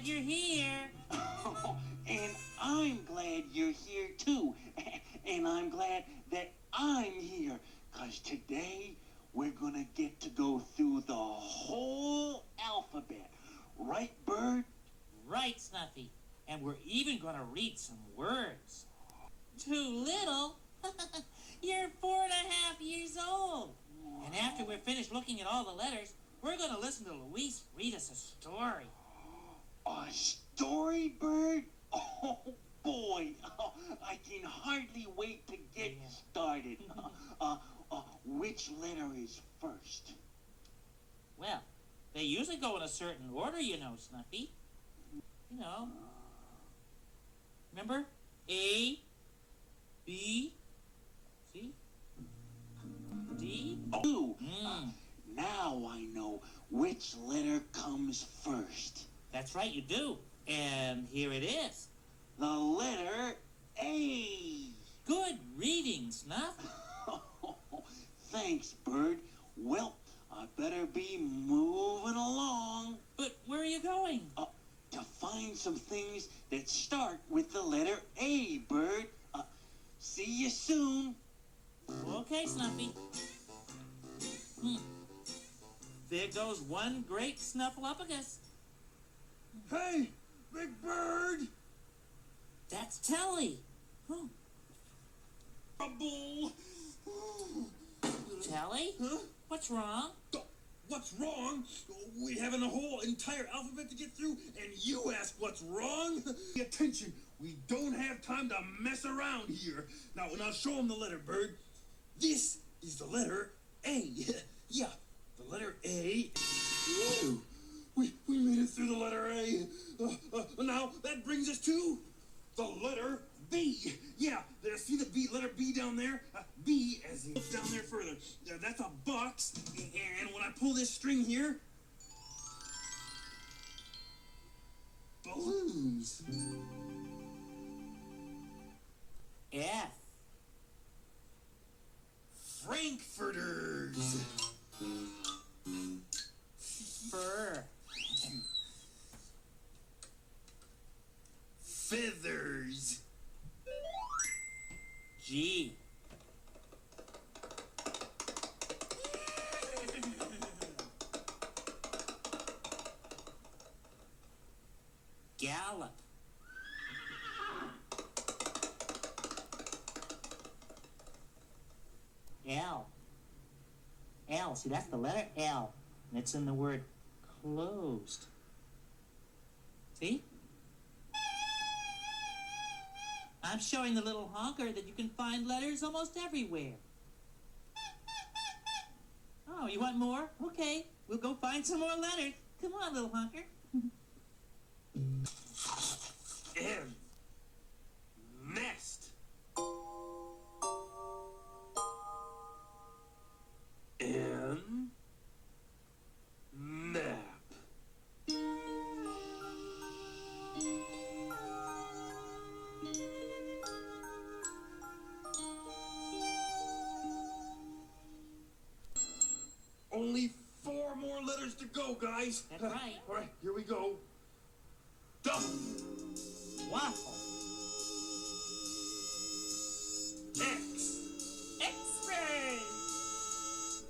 you're here. And I'm glad you're here too. And I'm glad that I'm here. 'Cause today we're gonna get to go through the whole alphabet. Right, Bird? Right, Snuffy. And we're even going to read some words. Too little? You're 4.5 years old. And after we're finished looking at all the letters, we're going to listen to Luis read us a story. A story, Bird? Oh, boy. I can hardly wait to get started. Which letter is first? Well, they usually go in a certain order, you know, Snuffy. You know. Remember? A, B, C, D. Oh, now I know which letter comes first. That's right, you do. And here it is. The letter A. Good reading, Snuff. Thanks, Bird. Well, I better be moving along. But where are you going? To find some things that start with the letter A, Bird. See you soon. Okay, Snuffy. There goes one great Snuffleupagus. Hey, Big Bird! That's Telly. Trouble! Telly? Huh? What's wrong? What's wrong? We having a whole entire alphabet to get through, and you ask what's wrong? Pay attention. We don't have time to mess around here. Now show them the letter, Bird. This is the letter A. Yeah, the letter A. Whoa. We made it through the letter A. Now that brings us to the letter B. Yeah, see the B, letter B down there? B as in down there further. That's a box. And when I pull this string here, balloons. F. Frankfurters. Fur. Feathers. G. Gallop. L. L. See, that's the letter L. And it's in the word closed. See? I'm showing the little honker that you can find letters almost everywhere. Oh, you want more? Okay, we'll go find some more letters. Come on, little honker. M. Nest. N. Nap. Only 4 more letters to go, guys. That's right. All right, here we go. Duck. Waffle. X. X-ray.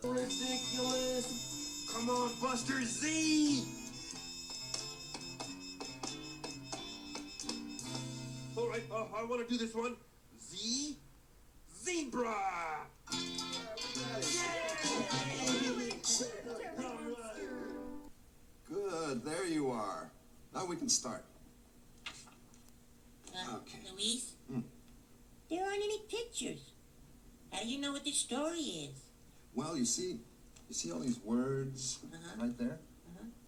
Ridiculous. Come on, Buster. Z. All right, I want to do this one. Z. Zebra. Good, there you are. Now we can start. Okay. Luis? There aren't any pictures. How do you know what the story is? Well, you see all these words right there?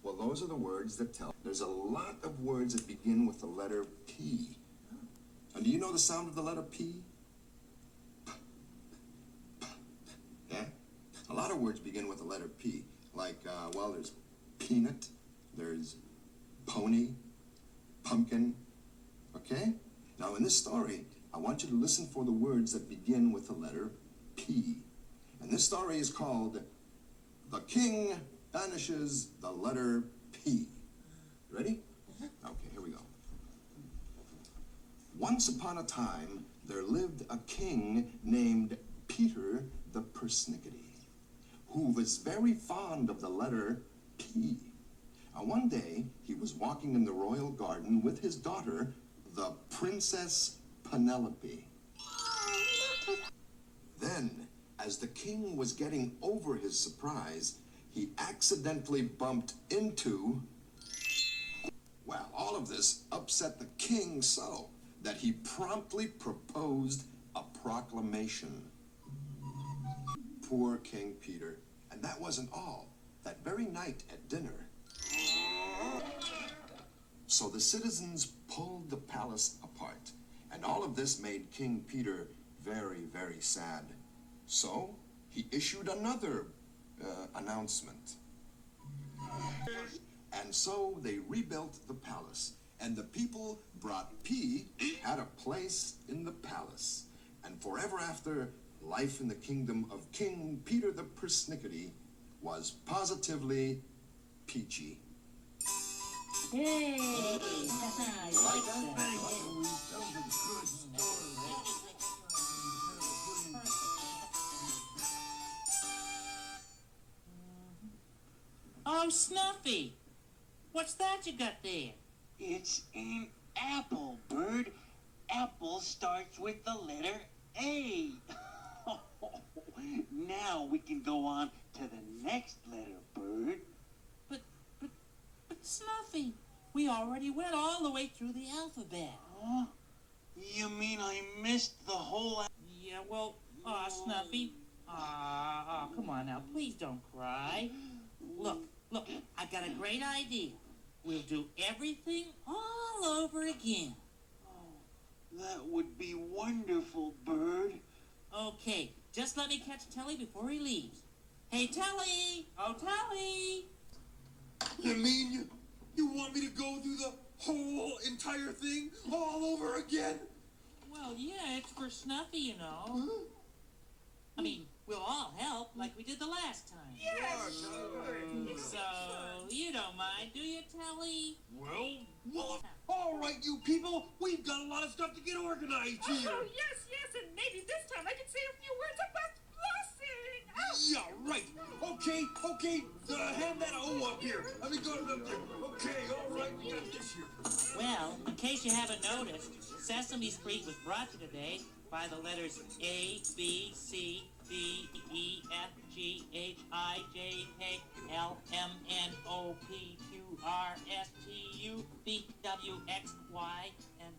Well, those are the words that tell. There's a lot of words that begin with the letter P. And do you know the sound of the letter P? Yeah? A lot of words begin with the letter P. Like, well, there's peanut, there's pony, pumpkin, okay? Now, in this story, I want you to listen for the words that begin with the letter P. And this story is called The King Banishes the Letter P. Ready? Okay. Once upon a time, there lived a king named Peter the Persnickety, who was very fond of the letter P. One day, he was walking in the royal garden with his daughter, the Princess Penelope. Then, as the king was getting over his surprise, he accidentally bumped into... Well, all of this upset the king so that he promptly proposed a proclamation. Poor King Peter. And that wasn't all. That very night at dinner... So the citizens pulled the palace apart, and all of this made King Peter very, very sad. So he issued another announcement. And so they rebuilt the palace, and the people brought P had a place in the palace. And forever after, life in the kingdom of King Peter the Persnickety was positively peachy. Yay! Oh, Snuffy! What's that you got there? It's an apple, Bird. Apple starts with the letter A. Now we can go on to the next letter, Bird. But Snuffy, we already went all the way through the alphabet. Huh? You mean I missed the whole... Yeah, well, Snuffy. Come on now, please don't cry. Look, I got a great idea. We'll do everything all over again. Oh, that would be wonderful, Bird. Okay, just let me catch Telly before he leaves. Hey, Telly! Oh, Telly! You mean you want me to go through the whole entire thing all over again? Well, yeah, it's for Snuffy, you know. Huh? I mean, we'll all help like we did the last time. Yes, sure. So, you don't mind, do you, Telly? Well, all right, you people, we've got a lot of stuff to get organized here. Oh, yes, and maybe this time I can say a few words about blessing. Oh. Yeah, right. Okay, hand that O up here. Let me go up there. Okay, all right, we got this here. Well, in case you haven't noticed, Sesame Street was brought to you today by the letters A, B, C, D, E, F, G, H, I, J, K, L, M, N, O, P, Q, R, S, T, U, V, W, X, Y, and